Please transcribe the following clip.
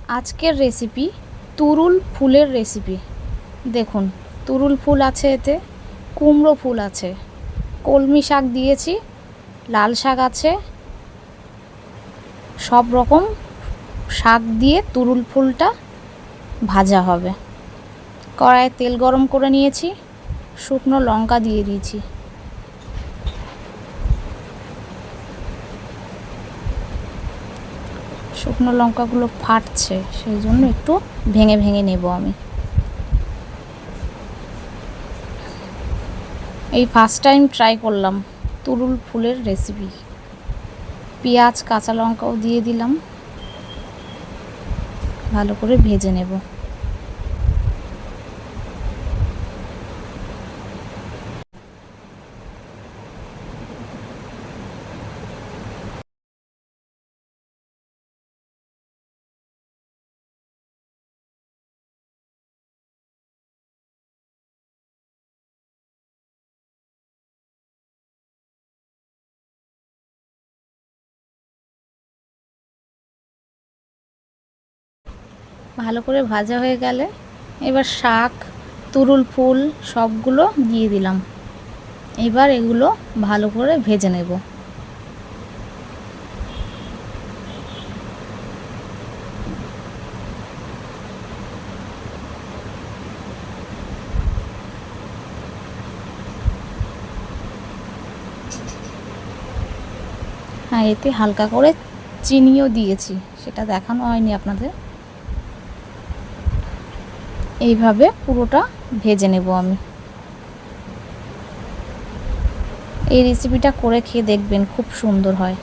আজকের রেসিপি তুরুল ফুলের রেসিপি। দেখুন, তুরুল ফুল আছে, এতে কুমড়ো ফুল আছে, কলমি শাক দিয়েছি, লাল শাক আছে, সব রকম শাক দিয়ে তুরুল ফুলটা ভাজা হবে। কড়াইয়ে তেল গরম করে নিয়েছি, শুকনো লঙ্কা দিয়ে দিয়েছি। শুকনো লঙ্কাগুলো ফাটছে, সেই জন্য একটু ভেঙে ভেঙে নেব আমি। এই ফার্স্ট টাইম ট্রাই করলাম তুরুল ফুলের রেসিপি। পেঁয়াজ কাঁচা লঙ্কাও দিয়ে দিলাম, ভালো করে ভেজে নেব। ভালো করে ভাজা হয়ে গেলে এবার শাক, তুরুল ফুল সবগুলো দিয়ে দিলাম। এবার এগুলো ভালো করে ভেজে নেব। হ্যাঁ, এতে হালকা করে চিনিও দিয়েছি, সেটা দেখানো হয়নি আপনাদের। এইভাবে পুরোটা ভেজে নেব আমি। এই রেসিপিটা করে খেয়ে দেখবেন, খুব সুন্দর হয়।